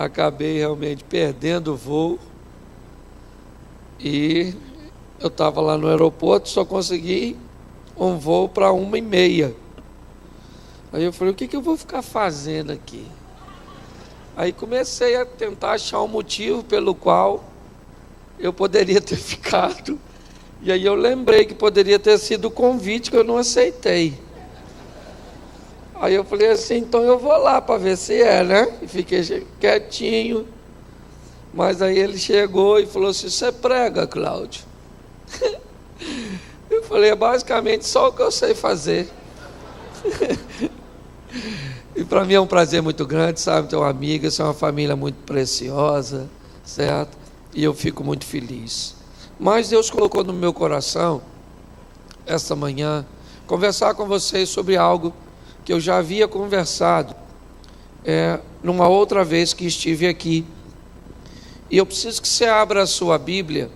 acabei realmente perdendo o voo. E eu estava lá no aeroporto, só consegui um voo para 1h30. Aí eu falei, o que eu vou ficar fazendo aqui? Aí comecei a tentar achar um motivo pelo qual eu poderia ter ficado. E aí eu lembrei que poderia ter sido o convite que eu não aceitei. Aí eu falei assim, então eu vou lá para ver se é, né? E fiquei quietinho. Mas aí ele chegou e falou assim, você prega, Cláudio? Eu falei, é basicamente só o que eu sei fazer. E para mim é um prazer muito grande, sabe, ter uma amiga, ser uma família muito preciosa, certo? E eu fico muito feliz. Mas Deus colocou no meu coração, esta manhã, conversar com vocês sobre algo que eu já havia conversado numa outra vez que estive aqui. E eu preciso que você abra a sua Bíblia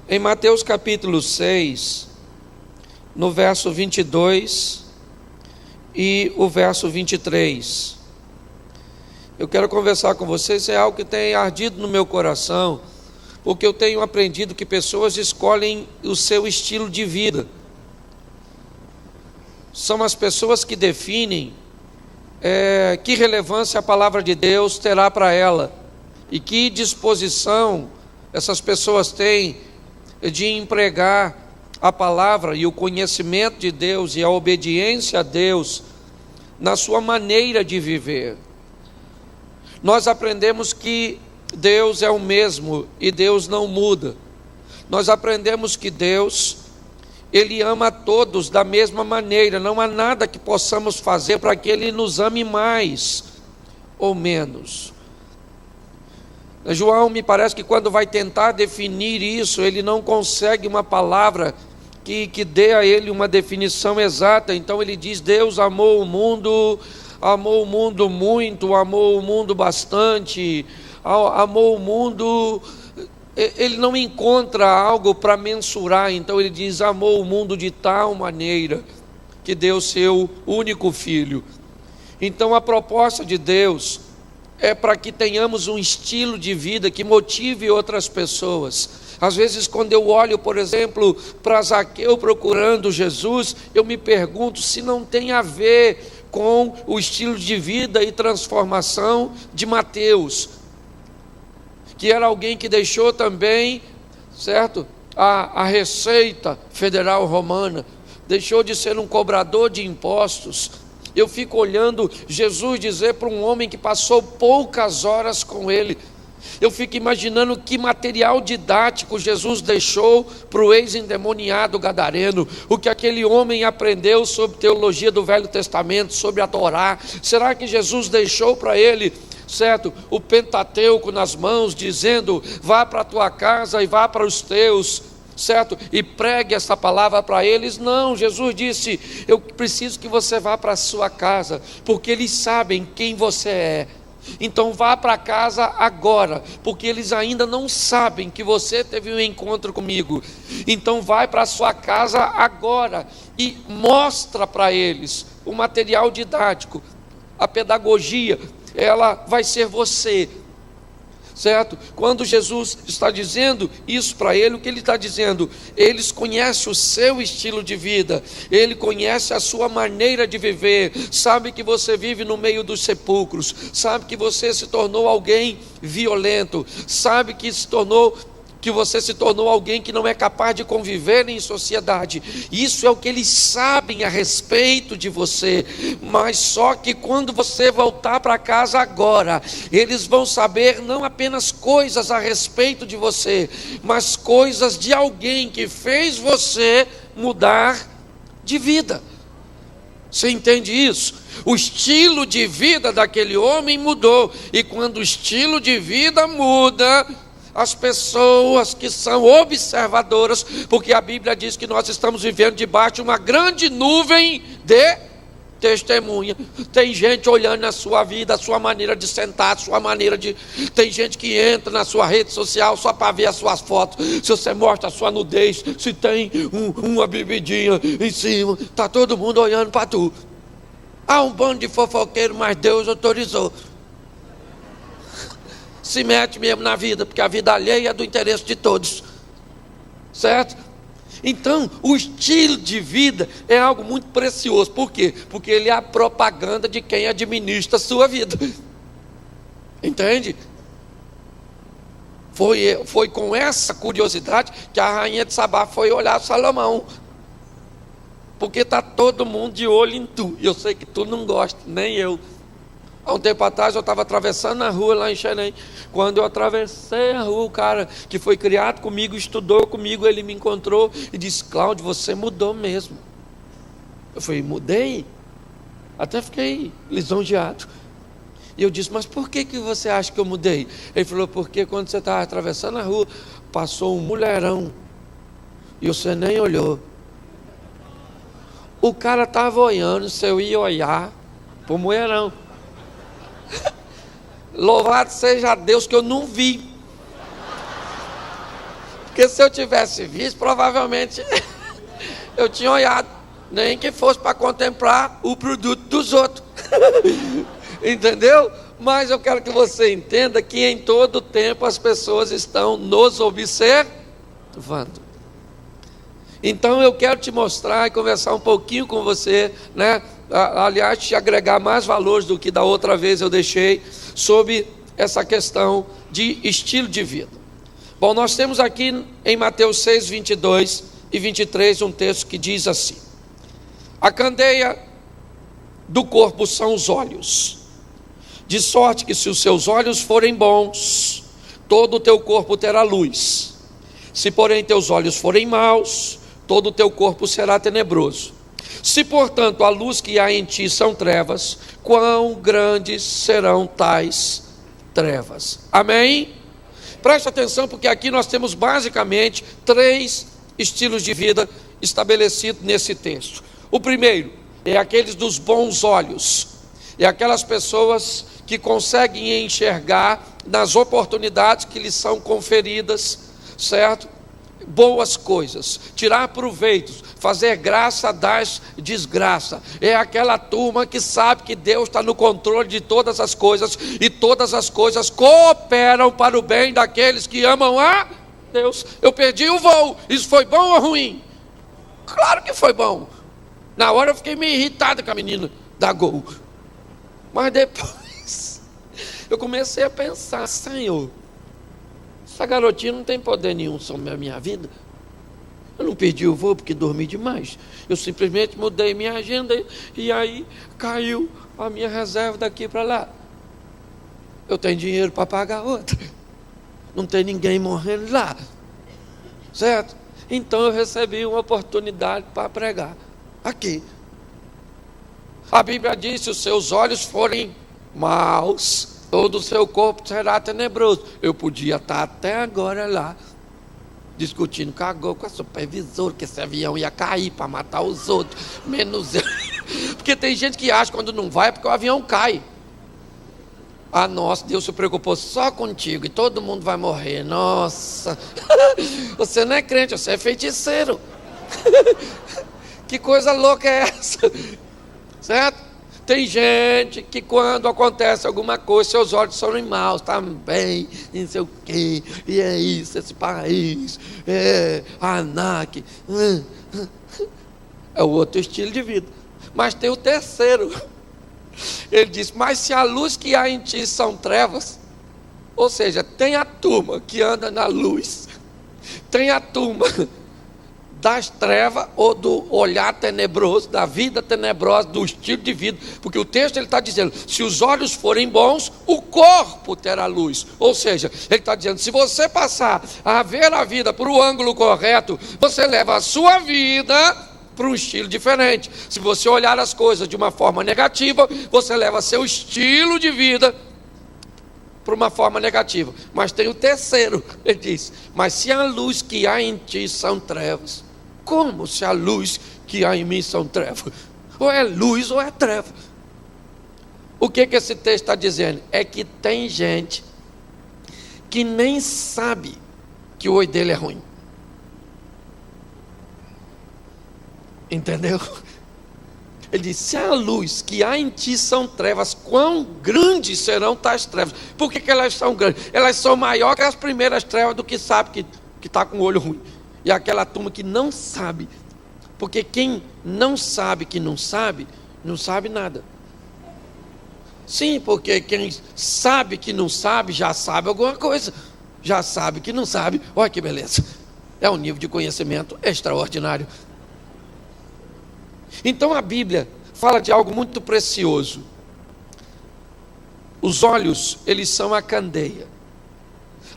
em Mateus capítulo 6, no verso 22 e o verso 23. Eu quero conversar com vocês, é algo que tem ardido no meu coração, porque eu tenho aprendido que pessoas escolhem o seu estilo de vida. São as pessoas que definem que relevância a palavra de Deus terá para ela, e que disposição essas pessoas têm de empregar a palavra e o conhecimento de Deus e a obediência a Deus na sua maneira de viver. Nós aprendemos que Deus é o mesmo e Deus não muda. Nós aprendemos que Deus, Ele ama a todos da mesma maneira. Não há nada que possamos fazer para que Ele nos ame mais ou menos. João, me parece que quando vai tentar definir isso, ele não consegue uma palavra que dê a ele uma definição exata. Então ele diz, Deus amou o mundo muito, amou o mundo bastante, amou o mundo. Ele não encontra algo para mensurar, então ele diz, amou o mundo de tal maneira que deu seu único filho. Então a proposta de Deus é para que tenhamos um estilo de vida que motive outras pessoas. Às vezes, quando eu olho, por exemplo, para Zaqueu procurando Jesus, eu me pergunto se não tem a ver com o estilo de vida e transformação de Mateus, que era alguém que deixou também, certo, a Receita Federal Romana, deixou de ser um cobrador de impostos. Eu fico olhando Jesus dizer para um homem que passou poucas horas com ele. Eu fico imaginando que material didático Jesus deixou para o ex-endemoniado gadareno, o que aquele homem aprendeu sobre teologia do Velho Testamento, sobre a Torá. Será que Jesus deixou para ele, certo, o Pentateuco nas mãos, dizendo, vá para a tua casa e vá para os teus, certo, e pregue essa palavra para eles? Não, Jesus disse, eu preciso que você vá para a sua casa, porque eles sabem quem você é. Então vá para casa agora, porque eles ainda não sabem que você teve um encontro comigo. Então vai para a sua casa agora e mostra para eles o material didático. A pedagogia, ela vai ser você, certo? Quando Jesus está dizendo isso para ele, o que ele está dizendo? Eles conhecem o seu estilo de vida, ele conhece a sua maneira de viver, sabe que você vive no meio dos sepulcros, sabe que você se tornou alguém violento, sabe que você se tornou alguém que não é capaz de conviver em sociedade. Isso é o que eles sabem a respeito de você. Mas só que quando você voltar para casa agora, eles vão saber não apenas coisas a respeito de você, mas coisas de alguém que fez você mudar de vida. Você entende isso? O estilo de vida daquele homem mudou. E quando o estilo de vida muda, as pessoas que são observadoras, porque a Bíblia diz que nós estamos vivendo debaixo de uma grande nuvem de testemunha. Tem gente olhando na sua vida, a sua maneira de sentar, a sua maneira de... Tem gente que entra na sua rede social só para ver as suas fotos, se você mostra a sua nudez, se tem uma bebidinha em cima, está todo mundo olhando para tu. Há um bando de fofoqueiro, mas Deus autorizou. se mete mesmo na vida, porque a vida alheia é do interesse de todos, certo? Então, o estilo de vida é algo muito precioso. Por quê? Porque ele é a propaganda de quem administra a sua vida. Entende? Foi com essa curiosidade que a rainha de Sabá foi olhar Salomão. Porque está todo mundo de olho em tu. E eu sei que tu não gosta, nem eu. Há um tempo atrás eu estava atravessando a rua lá em Xerém. Quando eu atravessei a rua, o cara que foi criado comigo, estudou comigo, ele me encontrou e disse: Cláudio, você mudou mesmo. Eu falei: mudei? Até fiquei lisonjeado. E eu disse: mas por que você acha que eu mudei? Ele falou: porque quando você estava atravessando a rua, passou um mulherão e você nem olhou. O cara estava olhando, se eu ia olhar para o mulherão. Louvado seja Deus que eu não vi. Porque se eu tivesse visto, provavelmente eu tinha olhado, nem que fosse para contemplar o produto dos outros. Entendeu? Mas eu quero que você entenda que em todo tempo as pessoas estão nos observando. Então eu quero te mostrar e conversar um pouquinho com você, né? Aliás, te agregar mais valores do que da outra vez eu deixei, sobre essa questão de estilo de vida. Bom, nós temos aqui em Mateus 6, 22 e 23 um texto que diz assim: a candeia do corpo são os olhos, de sorte que se os seus olhos forem bons, todo o teu corpo terá luz. Se porém teus olhos forem maus, todo o teu corpo será tenebroso. Se portanto a luz que há em ti são trevas, quão grandes serão tais trevas. Amém? Preste atenção, porque aqui nós temos basicamente 3 estilos de vida estabelecidos nesse texto. O primeiro é aqueles dos bons olhos, é aquelas pessoas que conseguem enxergar nas oportunidades que lhes são conferidas, certo? Boas coisas, tirar proveitos, fazer graça das desgraça. É aquela turma que sabe que Deus está no controle de todas as coisas, e todas as coisas cooperam para o bem daqueles que amam a Deus. Eu perdi o voo, isso foi bom ou ruim? Claro que foi bom. Na hora eu fiquei meio irritado com a menina da Gol, mas depois eu comecei a pensar: Senhor, essa garotinha não tem poder nenhum sobre a minha vida. Eu não perdi o voo porque dormi demais. Eu simplesmente mudei minha agenda e aí caiu a minha reserva daqui para lá. Eu tenho dinheiro para pagar outra. Não tem ninguém morrendo lá. Certo? Então eu recebi uma oportunidade para pregar aqui. A Bíblia diz: se os seus olhos forem maus, todo o seu corpo será tenebroso. Eu podia estar até agora lá, discutindo com a supervisora, que esse avião ia cair para matar os outros, menos eu. Porque tem gente que acha que quando não vai é porque o avião cai. Ah, nossa, Deus se preocupou só contigo e todo mundo vai morrer. Nossa, você não é crente, você é feiticeiro. Que coisa louca é essa? Certo? Tem gente que quando acontece alguma coisa, seus olhos são maus, também, não sei o quê, e é isso, esse país, é a ANAC, é o outro estilo de vida. Mas tem o terceiro, ele diz: mas se a luz que há em ti são trevas, ou seja, tem a turma que anda na luz, tem a turma das trevas ou do olhar tenebroso, da vida tenebrosa, do estilo de vida, porque o texto ele está dizendo: se os olhos forem bons, o corpo terá luz. Ou seja, ele está dizendo: se você passar a ver a vida por um ângulo correto, você leva a sua vida para um estilo diferente. Se você olhar as coisas de uma forma negativa, você leva seu estilo de vida para uma forma negativa. Mas tem o terceiro, ele diz: mas se a luz que há em ti são trevas. Como se a luz que há em mim são trevas? Ou é luz ou é treva. O que esse texto está dizendo? É que tem gente que nem sabe que o oi dele é ruim. Entendeu? Ele diz: se a luz que há em ti são trevas, quão grandes serão tais trevas? Por que elas são grandes? Elas são maiores que as primeiras trevas do que sabe que está com o olho ruim. E aquela turma que não sabe. Porque quem não sabe que não sabe nada. Sim, porque quem sabe que não sabe, já sabe alguma coisa. Já sabe que não sabe. Olha que beleza. É um nível de conhecimento extraordinário. Então a Bíblia fala de algo muito precioso. Os olhos, eles são a candeia.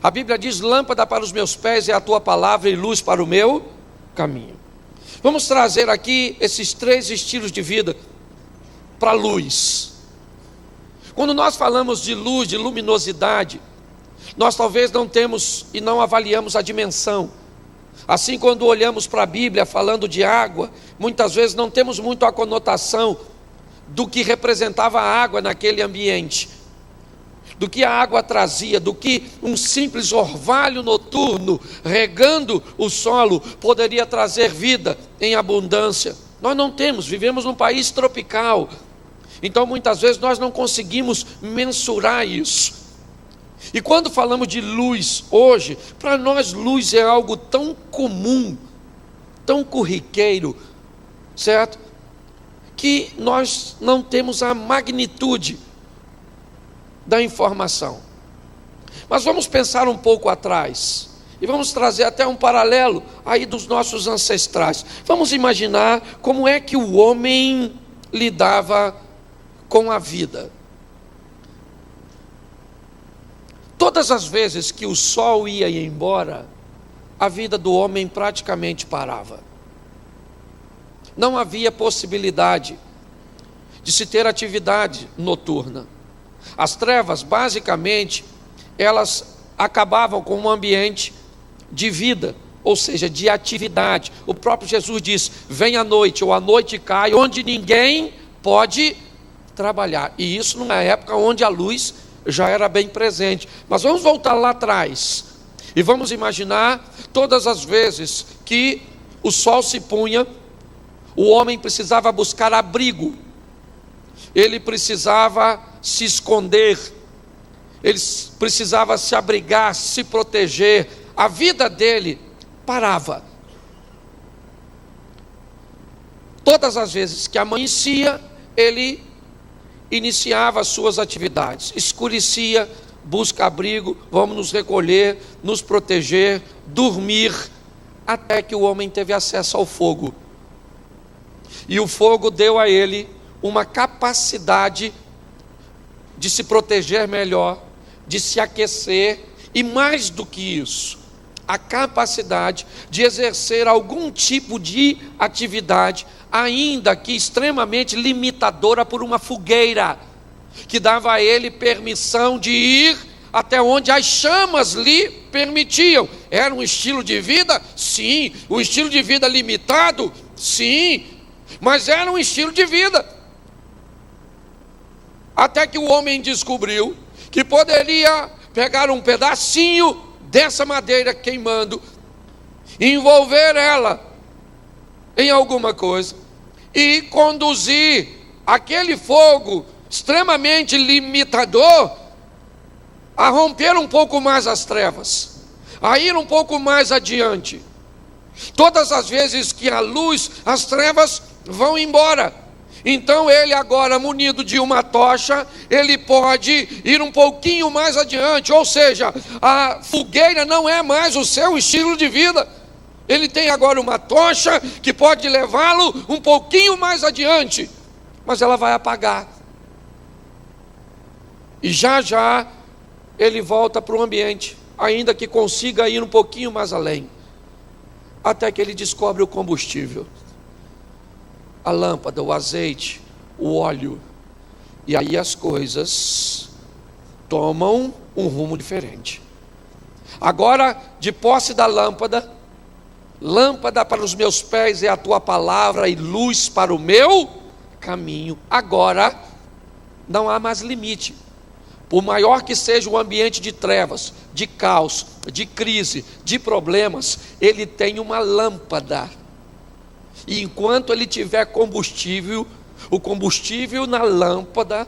A Bíblia diz: lâmpada para os meus pés é a tua palavra e luz para o meu caminho. Vamos trazer aqui esses 3 estilos de vida para a luz. Quando nós falamos de luz, de luminosidade, nós talvez não temos e não avaliamos a dimensão. Assim, quando olhamos para a Bíblia falando de água, muitas vezes não temos muito a conotação do que representava a água naquele ambiente, do que a água trazia, do que um simples orvalho noturno regando o solo poderia trazer vida em abundância. Nós não temos, vivemos num país tropical, então muitas vezes nós não conseguimos mensurar isso. E quando falamos de luz hoje, para nós luz é algo tão comum, tão corriqueiro, certo? Que nós não temos a magnitude da informação. Mas vamos pensar um pouco atrás, e vamos trazer até um paralelo aí dos nossos ancestrais. Vamos imaginar como é que o homem lidava com a vida. Todas as vezes que o sol ia embora, a vida do homem praticamente parava. Não havia possibilidade de se ter atividade noturna. As trevas, basicamente, elas acabavam com um ambiente de vida, ou seja, de atividade. O próprio Jesus diz: vem a noite, ou a noite cai, onde ninguém pode trabalhar. E isso numa época onde a luz já era bem presente. Mas vamos voltar lá atrás e vamos imaginar todas as vezes que o sol se punha, o homem precisava buscar abrigo, ele precisava se esconder, ele precisava se abrigar, se proteger. A vida dele parava. Todas as vezes que amanhecia, ele iniciava as suas atividades. Escurecia, busca abrigo, vamos nos recolher, nos proteger, dormir, até que o homem teve acesso ao fogo. E o fogo deu a ele uma capacidade de se proteger melhor, de se aquecer, e mais do que isso, a capacidade de exercer algum tipo de atividade, ainda que extremamente limitadora, por uma fogueira, que dava a ele permissão de ir até onde as chamas lhe permitiam. Era um estilo de vida? Sim. Um estilo de vida limitado? Sim. Mas era um estilo de vida. Até que o homem descobriu que poderia pegar um pedacinho dessa madeira queimando, envolver ela em alguma coisa e conduzir aquele fogo extremamente limitador a romper um pouco mais as trevas, a ir um pouco mais adiante. Todas as vezes que a luz, as trevas vão embora. Então ele agora, munido de uma tocha, ele pode ir um pouquinho mais adiante, ou seja, a fogueira não é mais o seu estilo de vida. Ele tem agora uma tocha que pode levá-lo um pouquinho mais adiante, mas ela vai apagar. E já já ele volta para o ambiente, ainda que consiga ir um pouquinho mais além, até que ele descobre o combustível, a lâmpada, o azeite, o óleo, e aí as coisas tomam um rumo diferente. Agora, de posse da lâmpada, lâmpada para os meus pés é a tua palavra e luz para o meu caminho. Agora não há mais limite. Por maior que seja o ambiente de trevas, de caos, de crise, de problemas, ele tem uma lâmpada. E enquanto ele tiver combustível, O combustível na lâmpada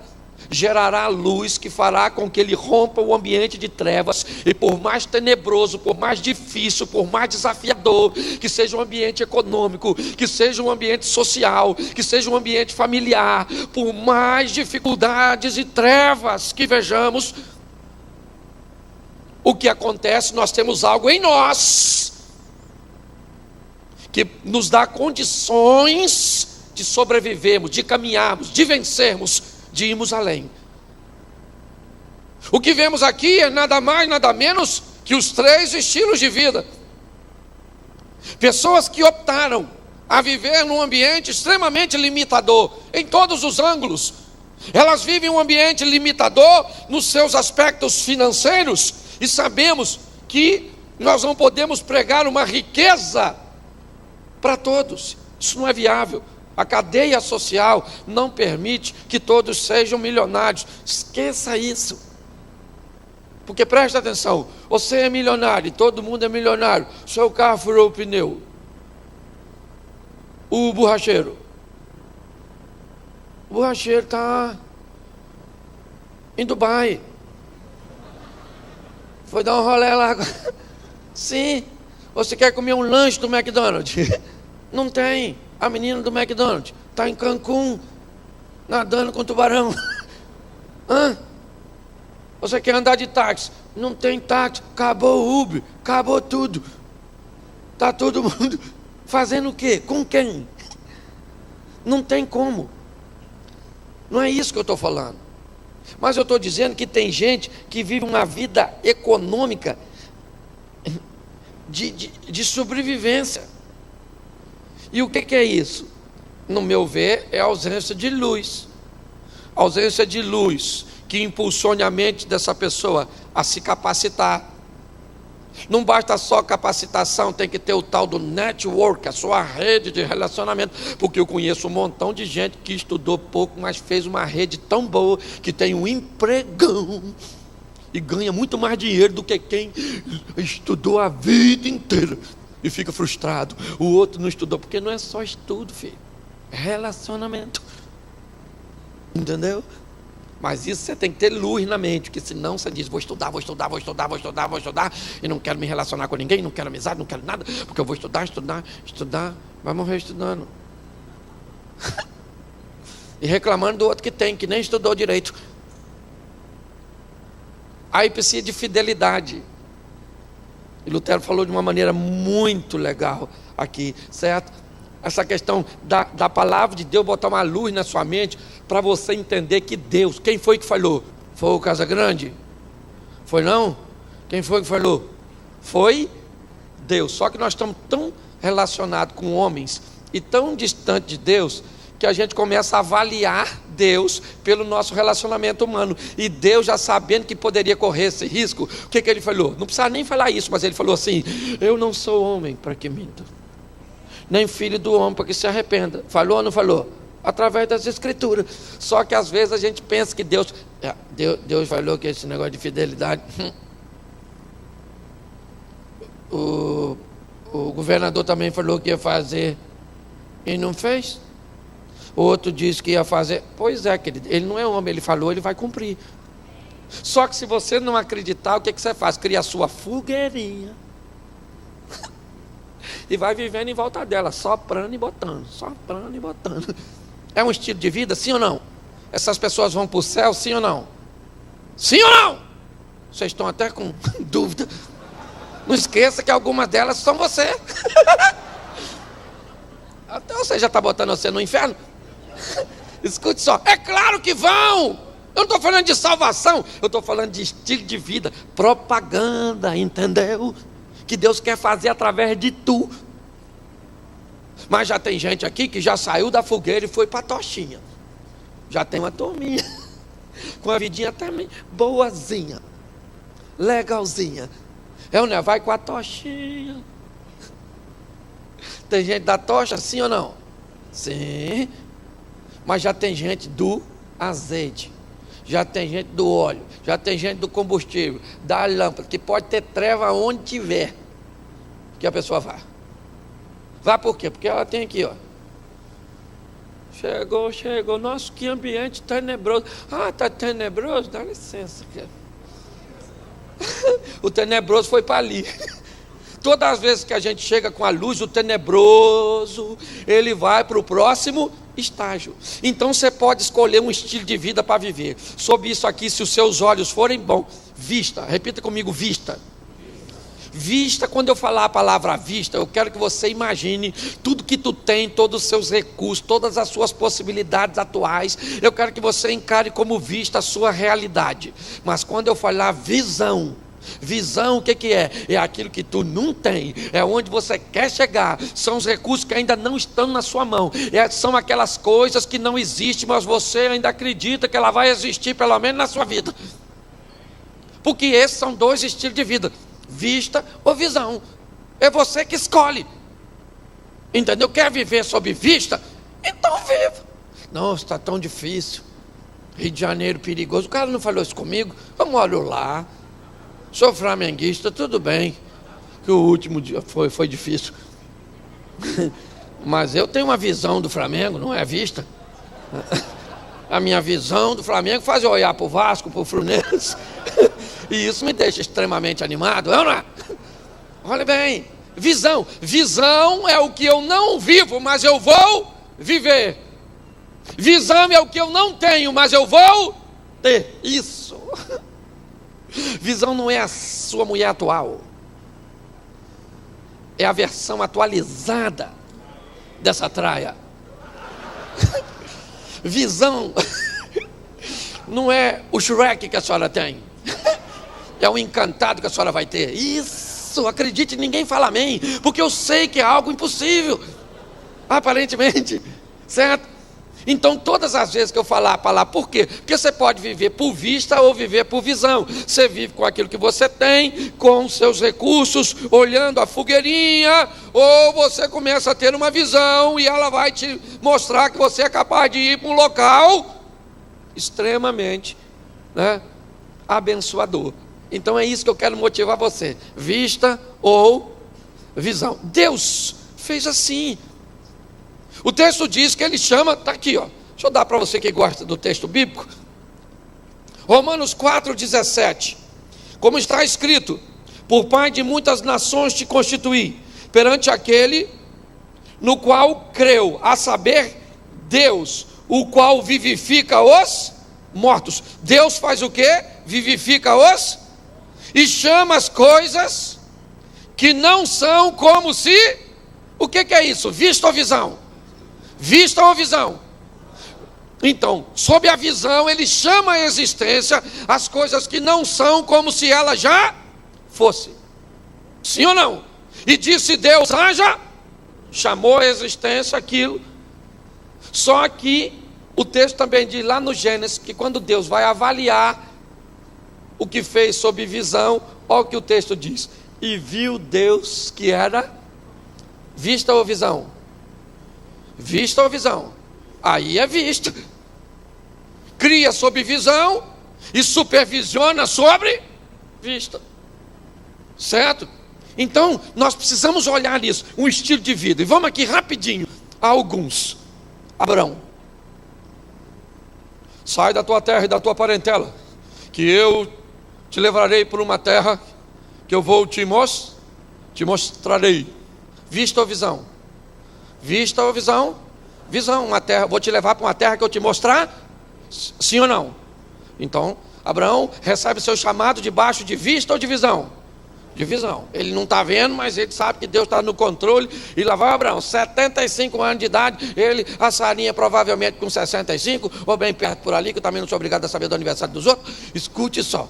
gerará luz que fará com que ele rompa o ambiente de trevas, e por mais tenebroso, por mais difícil, por mais desafiador que seja um ambiente econômico, que seja um ambiente social, que seja um ambiente familiar, por mais dificuldades e trevas que vejamos, o que acontece, nós temos algo em nós que nos dá condições de sobrevivermos, de caminharmos, de vencermos, de irmos além. O que vemos aqui é nada mais, nada menos que os 3 estilos de vida. Pessoas que optaram a viver num ambiente extremamente limitador, em todos os ângulos. Elas vivem um ambiente limitador nos seus aspectos financeiros, e sabemos que nós não podemos pregar uma riqueza para todos. Isso não é viável. A cadeia social não permite que todos sejam milionários. Esqueça isso. Porque presta atenção, você é milionário e todo mundo é milionário. Seu carro furou o pneu. O borracheiro está em Dubai. Foi dar um rolê lá. Sim. Você quer comer um lanche do McDonald's? Não tem. A menina do McDonald's está em Cancún, nadando com tubarão. Você quer andar de táxi? Não tem táxi, acabou o Uber, acabou tudo. Está todo mundo fazendo o quê? Com quem? Não tem como. Não é isso que eu estou falando. Mas eu estou dizendo que tem gente que vive uma vida econômica de sobrevivência. E o que é isso? No meu ver, é a ausência de luz. A ausência de luz que impulsione a mente dessa pessoa a se capacitar. Não basta só capacitação, tem que ter o tal do network, a sua rede de relacionamento. Porque eu conheço um montão de gente que estudou pouco, mas fez uma rede tão boa que tem um empregão e ganha muito mais dinheiro do que quem estudou a vida inteira e fica frustrado. O outro não estudou, porque não é só estudo, filho, é relacionamento. Entendeu? Mas isso você tem que ter luz na mente, porque senão você diz, vou estudar, e não quero me relacionar com ninguém, não quero amizade, não quero nada, porque eu vou estudar, vai morrer estudando. E reclamando do outro que nem estudou direito. Aí precisa de fidelidade. E Lutero falou de uma maneira muito legal aqui, certo? Essa questão da palavra de Deus, botar uma luz na sua mente, para você entender que Deus, quem foi que falou? Foi o Casagrande? Foi não? Quem foi que falou? Foi Deus. Só que nós estamos tão relacionados com homens e tão distante de Deus, que a gente começa a avaliar Deus pelo nosso relacionamento humano. E Deus, já sabendo que poderia correr esse risco, o que ele falou? Não precisa nem falar isso, mas ele falou assim: eu não sou homem para que minta, nem filho do homem para que se arrependa. Falou ou não falou? Através das escrituras. Só que às vezes a gente pensa que Deus falou que esse negócio de fidelidade, o governador também falou que ia fazer e não fez. O outro disse que ia fazer. Pois é, querido, ele não é homem, ele falou, ele vai cumprir. Só que se você não acreditar, o que você faz? Cria a sua fogueirinha e vai vivendo em volta dela, soprando e botando. É um estilo de vida, sim ou não? Essas pessoas vão para o céu, sim ou não? Sim ou não? Vocês estão até com dúvida. Não esqueça que algumas delas são você. Até você já está botando você no inferno. Escute só, é claro que vão. Eu não estou falando de salvação, eu estou falando de estilo de vida, propaganda, entendeu? Que Deus quer fazer através de tu. Mas já tem gente aqui que já saiu da fogueira e foi para a tochinha. Já tem uma turminha com a vidinha também boazinha, legalzinha. Né? Vai com a tochinha. Tem gente da tocha, sim ou não? Sim. Mas já tem gente do azeite, já tem gente do óleo, já tem gente do combustível, da lâmpada, que pode ter treva onde tiver, que a pessoa vá. Vá por quê? Porque ela tem aqui, ó, Chegou. Nossa, que ambiente tenebroso. Ah, tá tenebroso? Dá licença, cara. O tenebroso foi para ali. Todas as vezes que a gente chega com a luz, o tenebroso, ele vai para o próximo estágio. Então você pode escolher um estilo de vida para viver. Sobre isso aqui, se os seus olhos forem bons, vista. Repita comigo, vista. Vista, quando eu falar a palavra vista, eu quero que você imagine tudo que tu tem, todos os seus recursos, todas as suas possibilidades atuais. Eu quero que você encare como vista a sua realidade. Mas quando eu falar visão, o que é? É aquilo que tu não tem, é onde você quer chegar, são os recursos que ainda não estão na sua mão, são aquelas coisas que não existem, mas você ainda acredita que ela vai existir pelo menos na sua vida, porque esses são dois estilos de vida, vista ou visão, é você que escolhe, entendeu? Quer viver sob vista? Então viva. Não, está tão difícil, Rio de Janeiro perigoso, o cara não falou isso comigo, vamos olhar lá. Sou flamenguista, tudo bem, que o último dia foi difícil, mas eu tenho uma visão do Flamengo, não é vista. A minha visão do Flamengo faz eu olhar para o Vasco, para o Fluminense, e isso me deixa extremamente animado, não é? Olha bem, visão é o que eu não vivo, mas eu vou viver. Visão é o que eu não tenho, mas eu vou ter. Isso. Visão não é a sua mulher atual, é a versão atualizada dessa traia. Visão não é o Shrek que a senhora tem, é o encantado que a senhora vai ter. Isso, acredite, ninguém fala amém, porque eu sei que é algo impossível, aparentemente, certo? Então todas as vezes que eu falar a palavra, por quê? Porque você pode viver por vista ou viver por visão. Você vive com aquilo que você tem, com os seus recursos, olhando a fogueirinha, ou você começa a ter uma visão e ela vai te mostrar que você é capaz de ir para um local extremamente, abençoador. Então é isso que eu quero motivar você, vista ou visão. Deus fez assim. O texto diz que ele chama, está aqui, ó. Deixa eu dar para você que gosta do texto bíblico. Romanos 4,17. Como está escrito: por pai de muitas nações te constituí, perante aquele no qual creu, a saber, Deus, o qual vivifica os mortos. Deus faz o quê? Vivifica os, e chama as coisas que não são como se, o que é isso? Vista ou visão? Vista ou visão? Então, sob a visão, ele chama a existência as coisas que não são como se ela já fosse. Sim ou não? E disse Deus, haja, chamou a existência aquilo. Só que o texto também diz lá no Gênesis que quando Deus vai avaliar o que fez sob visão, olha o que o texto diz: e viu Deus que era vista ou visão? Vista ou visão? Aí é vista. Cria sob visão e supervisiona sobre vista. Certo? Então, nós precisamos olhar isso, um estilo de vida. E vamos aqui rapidinho a alguns. Abraão: sai da tua terra e da tua parentela, que eu te levarei por uma terra que eu vou te mostrarei. Vista ou visão? Vista ou visão? Visão, uma terra, vou te levar para uma terra que eu te mostrar, sim ou não? Então, Abraão recebe o seu chamado debaixo de vista ou de visão? De visão. Ele não está vendo, mas ele sabe que Deus está no controle. E lá vai Abraão, 75 anos de idade, ele, a Sarinha provavelmente com 65, ou bem perto por ali, que eu também não sou obrigado a saber do aniversário dos outros. Escute só.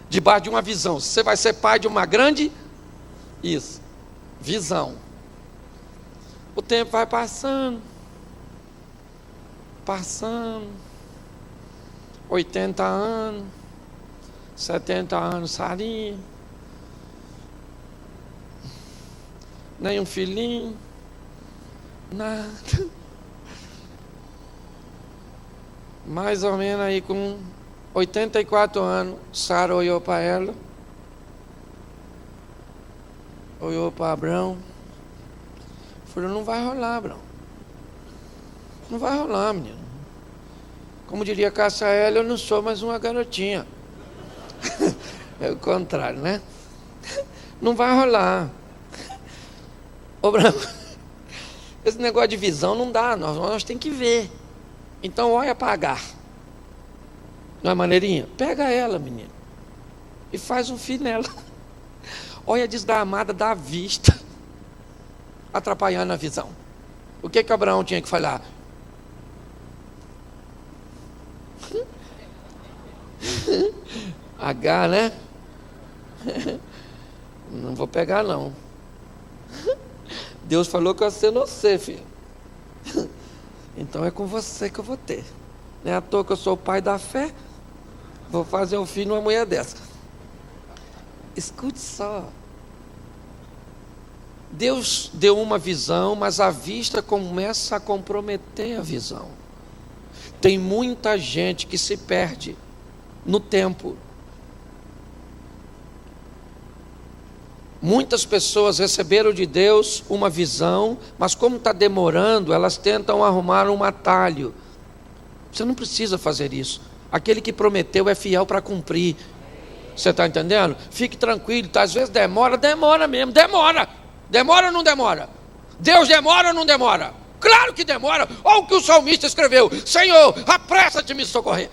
Debaixo de uma visão, você vai ser pai de uma grande, isso, visão. O tempo vai passando, 80 anos, 70 anos, Sarinha, nem um filhinho, nada. Mais ou menos aí com 84 anos, Sara olhou para ela, olhou para Abraão, falou: não vai rolar, Abraão. Não vai rolar, menino. Como diria Cássia Eller, eu não sou mais uma garotinha. É o contrário, né? Não vai rolar. Ô Branco, esse negócio de visão não dá, nós temos que ver. Então olha para Agar. Não é maneirinha? Pega ela, menino, e faz um filho nela. Olha a desgramada da vista, atrapalhando a visão. O que Abraão tinha que falar? Agar, né? Não vou pegar, não. Deus falou que você não sei, filho. Então é com você que eu vou ter. Não é à toa que eu sou o pai da fé. Vou fazer um filho numa mulher dessa. Escute só. Deus deu uma visão, mas a vista começa a comprometer a visão. Tem muita gente que se perde no tempo. Muitas pessoas receberam de Deus uma visão, mas como está demorando, elas tentam arrumar um atalho. Você não precisa fazer isso. Aquele que prometeu é fiel para cumprir. Você está entendendo? Fique tranquilo, às vezes demora mesmo, demora. Demora ou não demora? Deus demora ou não demora? Claro que demora. Olha o que o salmista escreveu: Senhor, apressa-te me socorrer.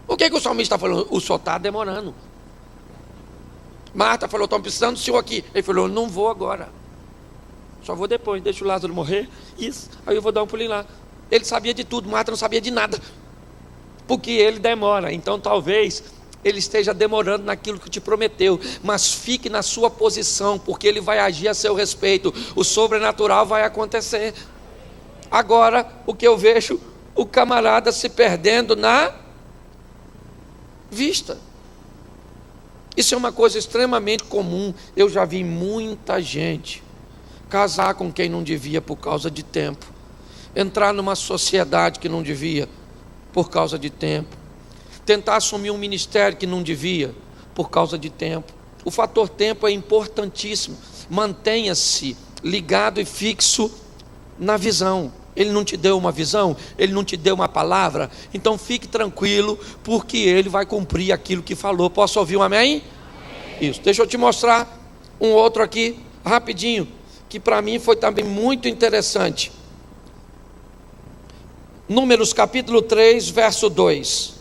O que o salmista está falando? O senhor está demorando. Marta falou: estão precisando do senhor aqui. Ele falou: não vou agora, só vou depois, deixa o Lázaro morrer. Isso, aí eu vou dar um pulinho lá. Ele sabia de tudo, Marta não sabia de nada, porque ele demora. Então talvez ele esteja demorando naquilo que te prometeu, mas fique na sua posição, porque ele vai agir a seu respeito. O sobrenatural vai acontecer. Agora, o que eu vejo, o camarada se perdendo na vista. Isso é uma coisa extremamente comum. Eu já vi muita gente casar com quem não devia por causa de tempo, entrar numa sociedade que não devia por causa de tempo, tentar assumir um ministério que não devia por causa de tempo. O fator tempo é importantíssimo. Mantenha-se ligado e fixo na visão. Ele não te deu uma visão, ele não te deu uma palavra, então fique tranquilo, porque ele vai cumprir aquilo que falou. Posso ouvir um amém? Isso. Deixa eu te mostrar um outro aqui, rapidinho, que para mim foi também muito interessante. Números capítulo 3, verso 2.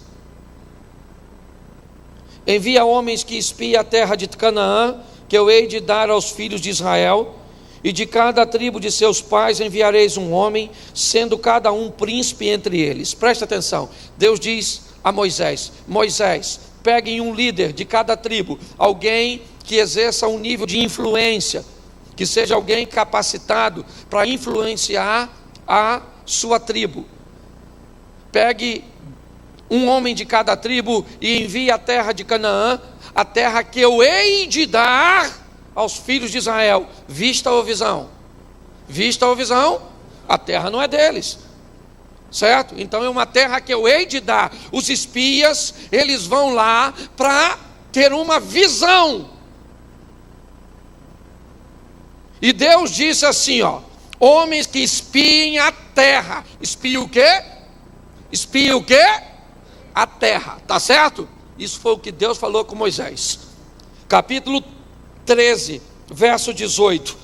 Envia homens que espiem a terra de Canaã, que eu hei de dar aos filhos de Israel, e de cada tribo de seus pais enviareis um homem, sendo cada um príncipe entre eles. Presta atenção, Deus diz a Moisés: Moisés, peguem um líder de cada tribo, alguém que exerça um nível de influência, que seja alguém capacitado para influenciar a sua tribo. Pegue um homem de cada tribo e envie a terra de Canaã, a terra que eu hei de dar aos filhos de Israel. Vista ou visão? Vista ou visão? A terra não é deles, certo? Então é uma terra que eu hei de dar. Os espias, eles vão lá para ter uma visão. E Deus disse assim, ó: homens que espiem a terra. Espiem o quê? Espiem o quê? A terra, tá certo? Isso foi o que Deus falou com Moisés. Capítulo 13, verso 18.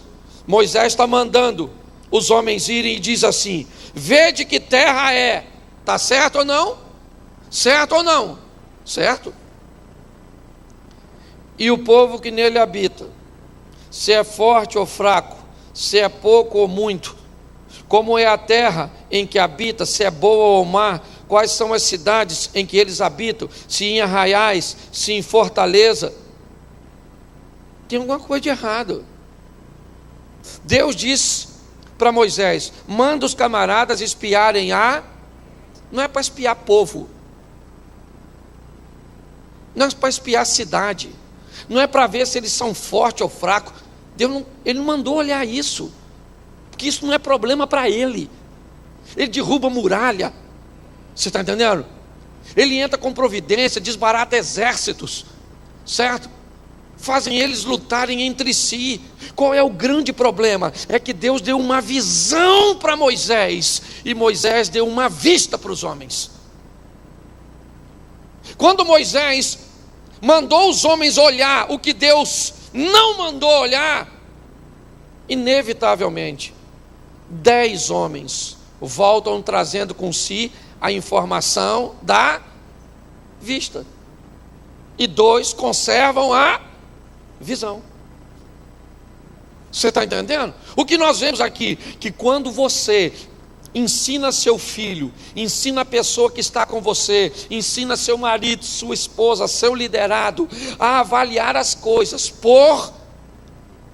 Moisés está mandando os homens irem e diz assim: vede que terra é. Está certo ou não? Certo ou não? Certo? E o povo que nele habita, se é forte ou fraco, se é pouco ou muito, como é a terra em que habita, se é boa ou má, quais são as cidades em que eles habitam, se em arraiais, se em fortaleza. Tem alguma coisa de errado. Deus diz para Moisés: manda os camaradas espiarem não é para espiar povo, não é para espiar cidade, não é para ver se eles são fortes ou fracos. Ele não mandou olhar isso, porque isso não é problema para ele. Ele derruba muralha, você está entendendo? Ele entra com providência, desbarata exércitos, certo? Fazem eles lutarem entre si. Qual é o grande problema? É que Deus deu uma visão para Moisés, e Moisés deu uma vista para os homens. Quando Moisés mandou os homens olhar o que Deus não mandou olhar, inevitavelmente 10 homens voltam trazendo com si a informação da vista, e 2 conservam a visão. Você está entendendo? O que nós vemos aqui, que quando você ensina seu filho, ensina a pessoa que está com você, ensina seu marido, sua esposa, seu liderado, a avaliar as coisas por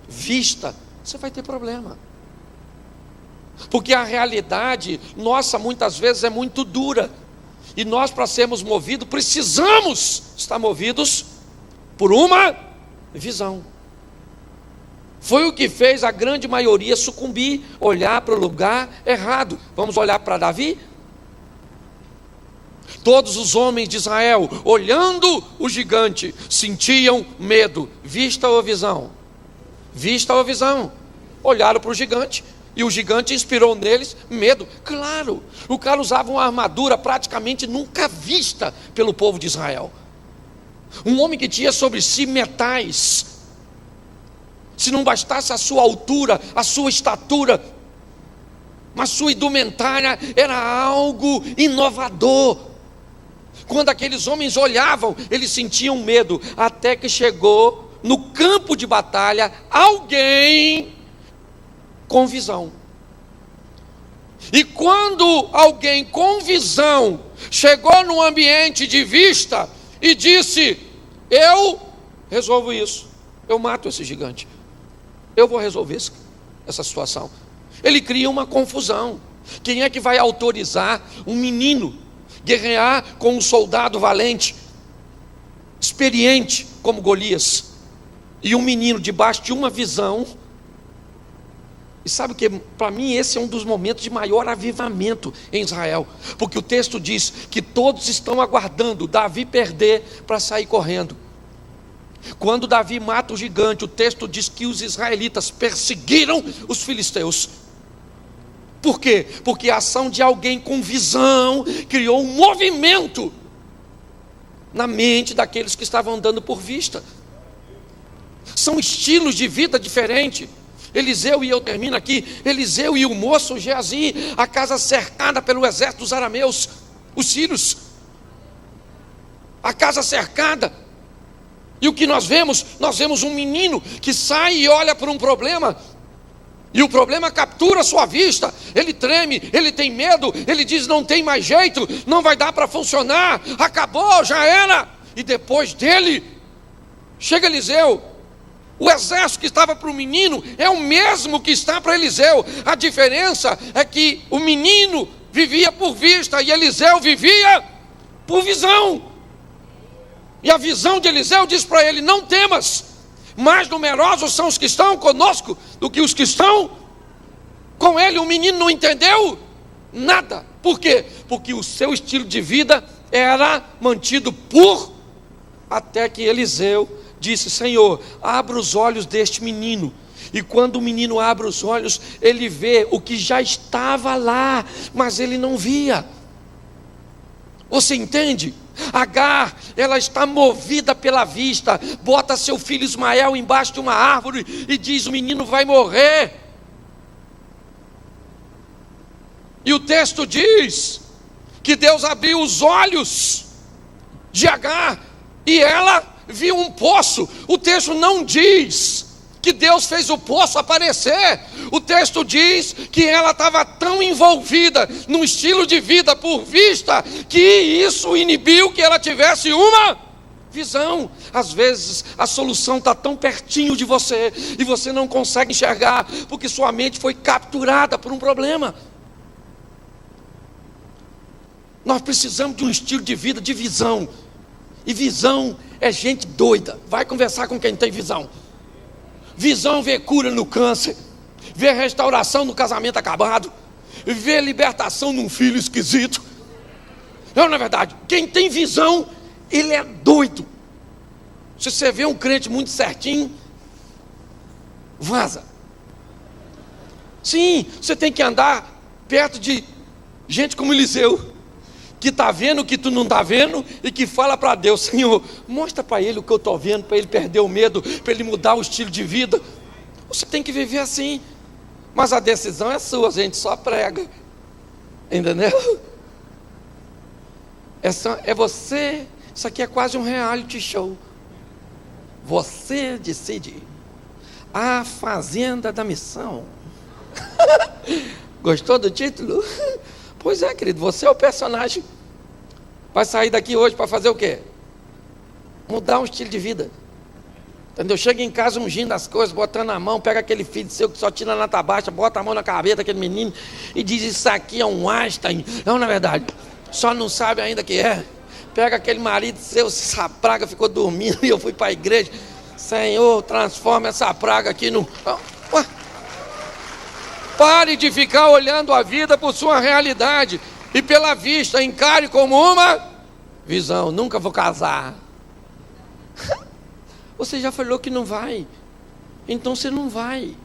vista, você vai ter problema. Porque a realidade nossa muitas vezes é muito dura, e nós, para sermos movidos, precisamos estar movidos por uma visão. Foi o que fez a grande maioria sucumbir, olhar para o lugar errado. Vamos olhar para Davi? Todos os homens de Israel, olhando o gigante, sentiam medo. Vista ou visão? Vista ou visão? Olharam para o gigante, e o gigante inspirou neles medo. Claro, o cara usava uma armadura praticamente nunca vista pelo povo de Israel. Um homem que tinha sobre si metais. Se não bastasse a sua altura, a sua estatura, mas sua indumentária era algo inovador. Quando aqueles homens olhavam, eles sentiam medo, até que chegou no campo de batalha alguém com visão. E quando alguém com visão chegou num ambiente de vista e disse: eu resolvo isso, eu mato esse gigante, eu vou resolver essa situação. Ele cria uma confusão. Quem é que vai autorizar um menino guerrear com um soldado valente, experiente como Golias, e um menino debaixo de uma visão? E sabe o que? Para mim esse é um dos momentos de maior avivamento em Israel, porque o texto diz que todos estão aguardando Davi perder para sair correndo. Quando Davi mata o gigante, o texto diz que os israelitas perseguiram os filisteus. Por quê? Porque a ação de alguém com visão criou um movimento na mente daqueles que estavam andando por vista. São estilos de vida diferentes. Eliseu, e eu termino aqui, Eliseu e o moço Geazi, a casa cercada pelo exército dos arameus, os sírios, a casa cercada. E o que nós vemos? Nós vemos um menino que sai e olha para um problema, e o problema captura a sua vista. Ele treme, ele tem medo, ele diz: não tem mais jeito, não vai dar para funcionar, acabou, já era. E depois dele chega Eliseu. O exército que estava para o menino é o mesmo que está para Eliseu. A diferença é que o menino vivia por vista e Eliseu vivia por visão. E a visão de Eliseu diz para ele: não temas, mais numerosos são os que estão conosco do que os que estão com ele. O menino não entendeu nada. Por quê? Porque o seu estilo de vida era mantido por, até que Eliseu disse: Senhor, abra os olhos deste menino. E quando o menino abre os olhos, ele vê o que já estava lá, mas ele não via. Você entende? Agar, ela está movida pela vista, bota seu filho Ismael embaixo de uma árvore e diz: o menino vai morrer. E o texto diz que Deus abriu os olhos de Agar e ela viu um poço. O texto não diz que Deus fez o poço aparecer. O texto diz que ela estava tão envolvida num estilo de vida por vista, que isso inibiu que ela tivesse uma visão. Às vezes a solução está tão pertinho de você e você não consegue enxergar, porque sua mente foi capturada por um problema. Nós precisamos de um estilo de vida de visão. E visão é gente doida. Vai conversar com quem tem visão. Visão vê cura no câncer, vê restauração no casamento acabado, vê libertação num filho esquisito. Não é verdade? Quem tem visão, ele é doido. Se você vê um crente muito certinho, vaza. Sim, você tem que andar perto de Gente como Eliseu, que está vendo o que tu não está vendo e que fala para Deus: Senhor, mostra para ele o que eu estou vendo, para ele perder o medo, para ele mudar o estilo de vida. Você tem que viver assim, mas a decisão é sua, a gente só prega, entendeu? Essa é você. Isso aqui é quase um reality show. Você decide. A Fazenda da Missão. Gostou do título? Pois é, querido, você é o personagem. Vai sair daqui hoje para fazer o quê? Mudar um estilo de vida. Entendeu? Chega em casa ungindo as coisas, botando a mão, pega aquele filho seu que só tira na nota baixa, bota a mão na cabeça daquele menino e diz: isso aqui é um Einstein. Não, na verdade, só não sabe ainda que é. Pega aquele marido seu, essa praga ficou dormindo e eu fui para a igreja. Senhor, transforma essa praga aqui no... Ué. Pare de ficar olhando a vida por sua realidade e pela vista, encare como uma visão. Nunca vou casar. Você já falou que não vai, então você não vai.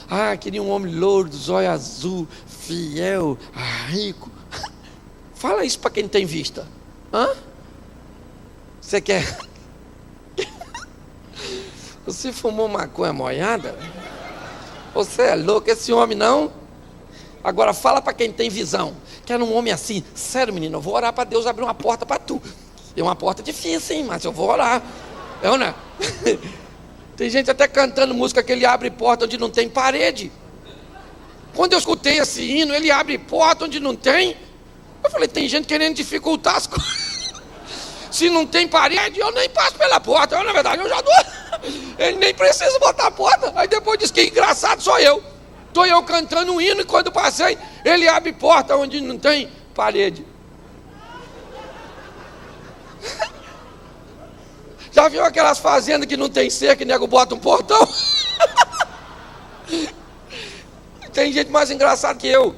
Ah, queria um homem louro, zóio azul, fiel, rico. Fala isso para quem tem vista. Hã? Você quer? Você fumou maconha molhada? Você é louco, esse homem não? Agora fala para quem tem visão. Quero um homem assim. Sério, menino, eu vou orar para Deus abrir uma porta para tu. É uma porta difícil, hein? Mas eu vou orar. É ou não? Tem gente até cantando música que ele abre porta onde não tem parede. Quando eu escutei esse hino, ele abre porta onde não tem. Eu falei: tem gente querendo dificultar as coisas. Se não tem parede, eu nem passo pela porta. Eu, na verdade, eu já dou. Ele nem precisa botar a porta. Aí depois diz que engraçado sou eu. Estou eu cantando um hino e quando passei, ele abre porta onde não tem parede. Já viu aquelas fazendas que não tem cerca e nego bota um portão? Tem gente mais engraçada que eu.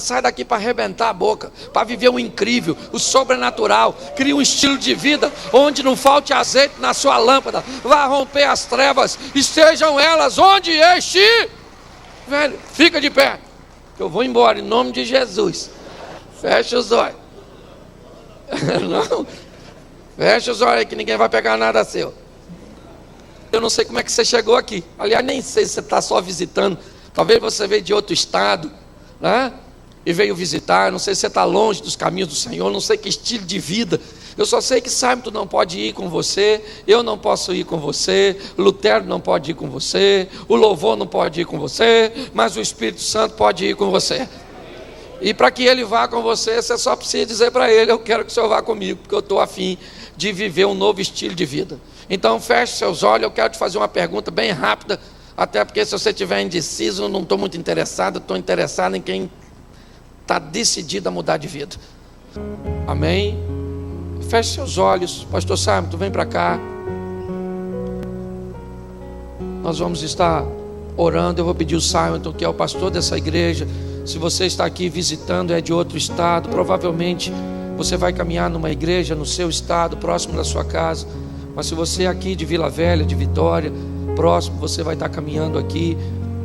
Sai daqui para arrebentar a boca, para viver o incrível, o sobrenatural. Cria um estilo de vida onde não falte azeite na sua lâmpada. Vá romper as trevas, estejam elas onde velho, fica de pé, eu vou embora em nome de Jesus. Fecha os olhos. Não, fecha os olhos aí que ninguém vai pegar nada seu. Eu não sei como é que você chegou aqui. Aliás, nem sei se você está só visitando. Talvez você veio de outro estado, né? E veio visitar. Não sei se você está longe dos caminhos do Senhor. Não sei que estilo de vida. Eu só sei que Simon não pode ir com você. Eu não posso ir com você. Lutero não pode ir com você. O louvor não pode ir com você. Mas o Espírito Santo pode ir com você. E para que ele vá com você, você só precisa dizer para ele: eu quero que o Senhor vá comigo, porque eu estou afim de viver um novo estilo de vida. Então feche seus olhos. Eu quero te fazer uma pergunta bem rápida, até porque se você estiver indeciso, eu não estou muito interessado. Estou interessado em quem está decidido a mudar de vida. Amém? Feche seus olhos. Pastor Simon, tu vem para cá. Nós vamos estar orando. Eu vou pedir o Simon, que é o pastor dessa igreja. Se você está aqui visitando, é de outro estado, provavelmente você vai caminhar numa igreja no seu estado, próximo da sua casa. Mas se você é aqui de Vila Velha, de Vitória, próximo, você vai estar caminhando aqui.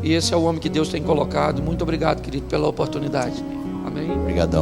E esse é o homem que Deus tem colocado. Muito obrigado, querido, pela oportunidade. Amém? Obrigadão.